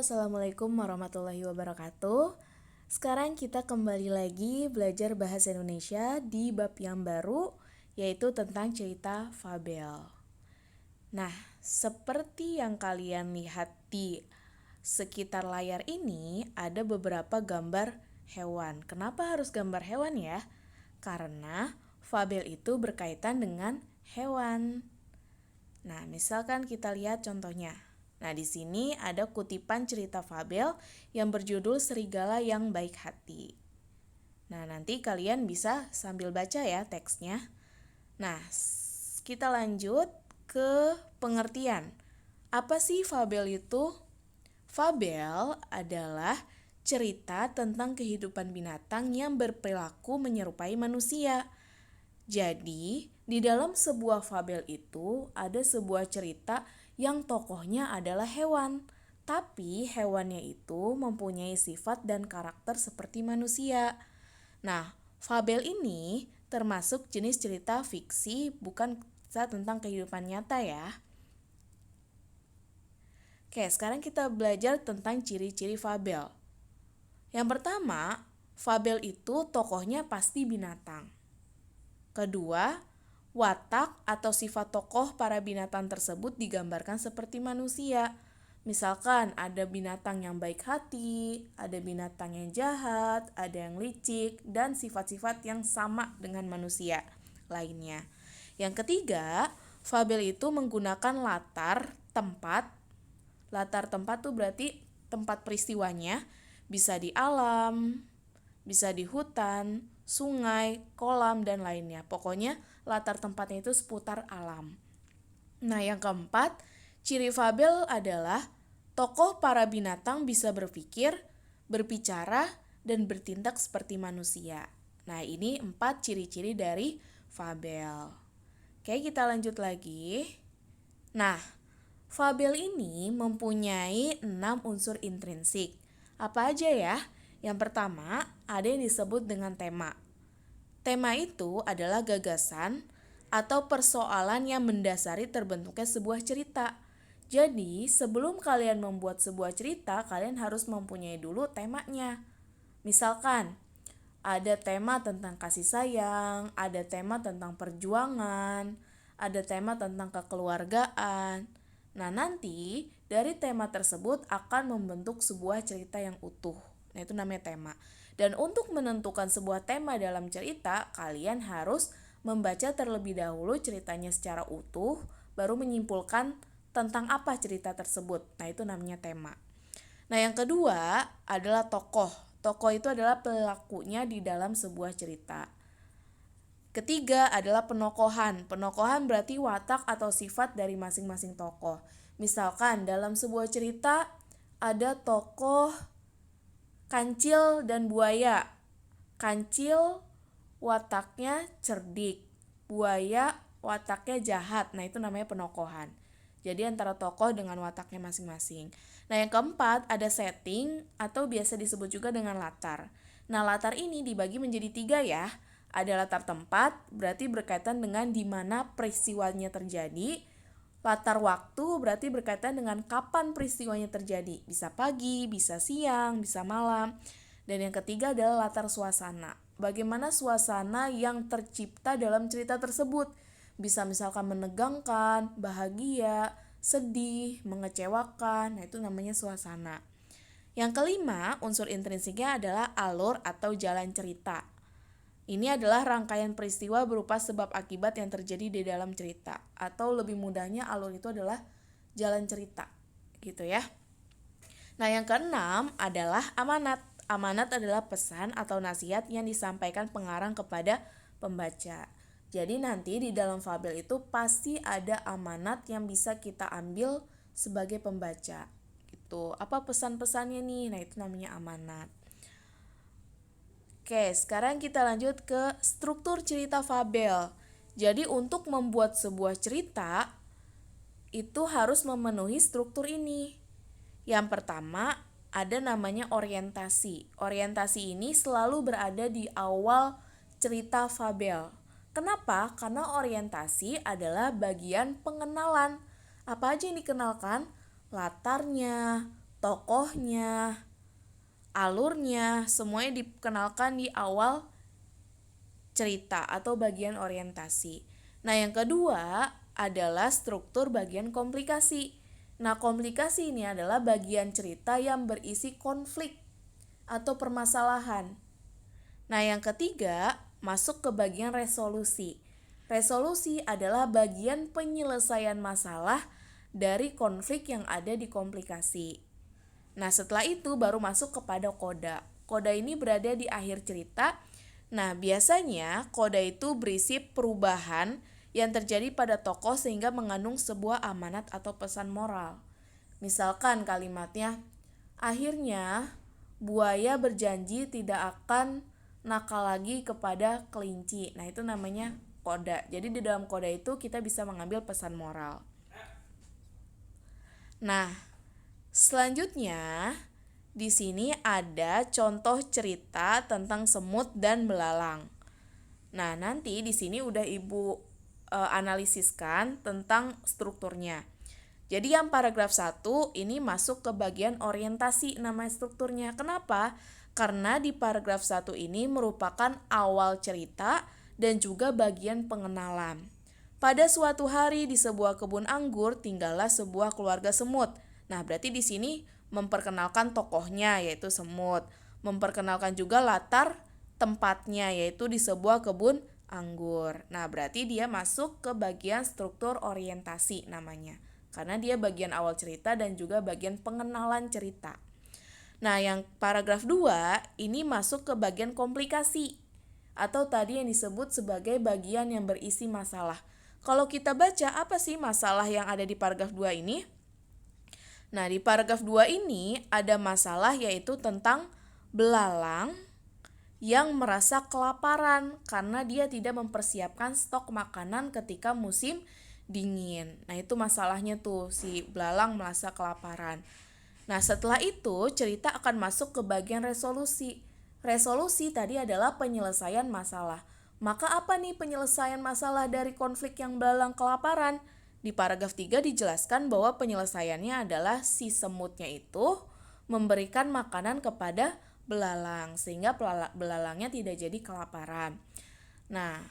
Assalamualaikum warahmatullahi wabarakatuh. Sekarang kita kembali lagi belajar bahasa Indonesia di bab yang baru, yaitu tentang cerita fabel. Nah, seperti yang kalian lihat di sekitar layar ini, ada beberapa gambar hewan. Kenapa harus gambar hewan ya? Karena fabel itu berkaitan dengan hewan. Nah, misalkan kita lihat contohnya. Nah, di sini ada kutipan cerita fabel yang berjudul Serigala yang Baik Hati. Nah, nanti kalian bisa sambil baca ya teksnya. Nah, kita lanjut ke pengertian. Apa sih fabel itu? Fabel adalah cerita tentang kehidupan binatang yang berperilaku menyerupai manusia. Jadi, di dalam sebuah fabel itu ada sebuah cerita yang tokohnya adalah hewan. Tapi hewannya itu mempunyai sifat dan karakter seperti manusia. Nah, fabel ini termasuk jenis cerita fiksi, bukan kisah tentang kehidupan nyata ya. Oke, sekarang kita belajar tentang ciri-ciri fabel. Yang pertama, fabel itu tokohnya pasti binatang. Kedua, watak atau sifat tokoh para binatang tersebut digambarkan seperti manusia. Misalkan ada binatang yang baik hati, ada binatang yang jahat, ada yang licik, dan sifat-sifat yang sama dengan manusia lainnya. Yang ketiga, fabel itu menggunakan latar tempat. Latar tempat tuh berarti tempat peristiwanya bisa di alam, bisa di hutan, sungai, kolam, dan lainnya. Pokoknya latar tempatnya itu seputar alam. Nah, yang keempat, ciri fabel adalah tokoh para binatang bisa berpikir, berbicara, dan bertindak seperti manusia. Nah, ini 4 ciri-ciri dari fabel. Oke, kita lanjut lagi. Nah, fabel ini mempunyai 6 unsur intrinsik. Apa aja ya? Yang pertama, ada yang disebut dengan tema. Tema itu adalah gagasan atau persoalan yang mendasari terbentuknya sebuah cerita. Jadi, sebelum kalian membuat sebuah cerita, kalian harus mempunyai dulu temanya. Misalkan, ada tema tentang kasih sayang, ada tema tentang perjuangan, ada tema tentang kekeluargaan. Nah, nanti dari tema tersebut akan membentuk sebuah cerita yang utuh. Nah, itu namanya tema. Dan untuk menentukan sebuah tema dalam cerita, kalian harus membaca terlebih dahulu ceritanya secara utuh, baru menyimpulkan tentang apa cerita tersebut. Nah, itu namanya tema. Nah, yang kedua adalah tokoh. Tokoh itu adalah pelakunya di dalam sebuah cerita. Ketiga adalah penokohan. Penokohan berarti watak atau sifat dari masing-masing tokoh. Misalkan dalam sebuah cerita ada tokoh kancil dan buaya. Kancil wataknya cerdik, buaya wataknya jahat. Nah, itu namanya penokohan. Jadi antara tokoh dengan wataknya masing-masing. Nah, yang keempat ada setting atau biasa disebut juga dengan latar. Nah, latar ini dibagi menjadi 3 ya. Ada latar tempat, berarti berkaitan dengan di mana peristiwanya terjadi. Latar waktu berarti berkaitan dengan kapan peristiwanya terjadi. Bisa pagi, bisa siang, bisa malam. Dan yang ketiga adalah latar suasana. Bagaimana suasana yang tercipta dalam cerita tersebut. Bisa misalkan menegangkan, bahagia, sedih, mengecewakan. Nah, itu namanya suasana. Yang kelima, unsur intrinsiknya adalah alur atau jalan cerita. Ini adalah rangkaian peristiwa berupa sebab akibat yang terjadi di dalam cerita. Atau lebih mudahnya alur itu adalah jalan cerita. Gitu ya. Nah, yang keenam adalah amanat. Amanat adalah pesan atau nasihat yang disampaikan pengarang kepada pembaca. Jadi nanti di dalam fabel itu pasti ada amanat yang bisa kita ambil sebagai pembaca. Gitu. Apa pesan-pesannya nih? Nah, itu namanya amanat. Oke, sekarang kita lanjut ke struktur cerita fabel. Jadi untuk membuat sebuah cerita, itu harus memenuhi struktur ini. Yang pertama, ada namanya orientasi. Orientasi ini selalu berada di awal cerita fabel. Kenapa? Karena orientasi adalah bagian pengenalan. Apa aja yang dikenalkan? Latarnya, tokohnya, alurnya, semuanya dikenalkan di awal cerita atau bagian orientasi. Nah, yang kedua adalah struktur bagian komplikasi. Nah, komplikasi ini adalah bagian cerita yang berisi konflik atau permasalahan. Nah, yang ketiga masuk ke bagian resolusi. Resolusi adalah bagian penyelesaian masalah dari konflik yang ada di komplikasi. Nah, setelah itu baru masuk kepada koda. Koda ini berada di akhir cerita. Nah, biasanya koda itu berisi perubahan yang terjadi pada tokoh sehingga mengandung sebuah amanat atau pesan moral. Misalkan kalimatnya, akhirnya buaya berjanji tidak akan nakal lagi kepada kelinci. Nah, itu namanya koda. Jadi di dalam koda itu kita bisa mengambil pesan moral. Nah, selanjutnya di sini ada contoh cerita tentang semut dan belalang. Nah, nanti di sini udah Ibu analisiskan tentang strukturnya. Jadi yang paragraf 1 ini masuk ke bagian orientasi nama strukturnya. Kenapa? Karena di paragraf 1 ini merupakan awal cerita dan juga bagian pengenalan. Pada suatu hari di sebuah kebun anggur tinggallah sebuah keluarga semut. Nah, berarti di sini memperkenalkan tokohnya yaitu semut, memperkenalkan juga latar tempatnya yaitu di sebuah kebun anggur. Nah, berarti dia masuk ke bagian struktur orientasi namanya. Karena dia bagian awal cerita dan juga bagian pengenalan cerita. Nah, yang paragraf 2 ini masuk ke bagian komplikasi atau tadi yang disebut sebagai bagian yang berisi masalah. Kalau kita baca apa sih masalah yang ada di paragraf 2 ini? Nah, di paragraf 2 ini ada masalah yaitu tentang belalang yang merasa kelaparan karena dia tidak mempersiapkan stok makanan ketika musim dingin. Nah, itu masalahnya tuh, si belalang merasa kelaparan. Nah, setelah itu cerita akan masuk ke bagian resolusi. Resolusi tadi adalah penyelesaian masalah. Maka apa nih penyelesaian masalah dari konflik yang belalang kelaparan? Di paragraf 3 dijelaskan bahwa penyelesaiannya adalah si semutnya itu memberikan makanan kepada belalang sehingga belalangnya tidak jadi kelaparan. Nah,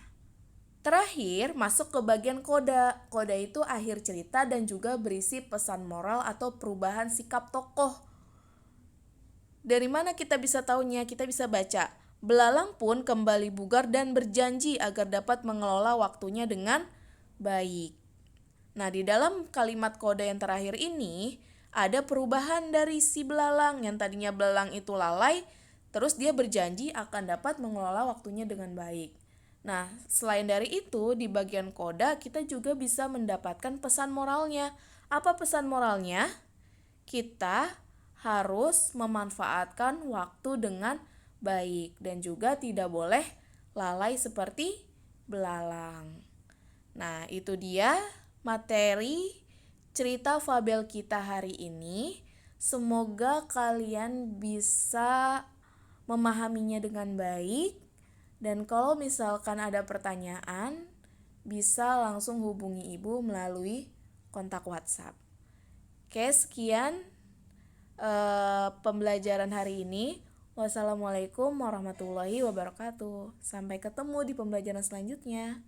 terakhir masuk ke bagian koda. Koda itu akhir cerita dan juga berisi pesan moral atau perubahan sikap tokoh. Dari mana kita bisa tahunya? Kita bisa baca. Belalang pun kembali bugar dan berjanji agar dapat mengelola waktunya dengan baik. Nah, di dalam kalimat koda yang terakhir ini ada perubahan dari si belalang yang tadinya belalang itu lalai, terus dia berjanji akan dapat mengelola waktunya dengan baik. Nah, selain dari itu, di bagian koda kita juga bisa mendapatkan pesan moralnya. Apa pesan moralnya? Kita harus memanfaatkan waktu dengan baik dan juga tidak boleh lalai seperti belalang. Nah, itu dia materi cerita fabel kita hari ini. Semoga kalian bisa memahaminya dengan baik. Dan kalau misalkan ada pertanyaan, bisa langsung hubungi Ibu melalui kontak WhatsApp. Oke, sekian pembelajaran hari ini. Wassalamualaikum warahmatullahi wabarakatuh. Sampai ketemu di pembelajaran selanjutnya.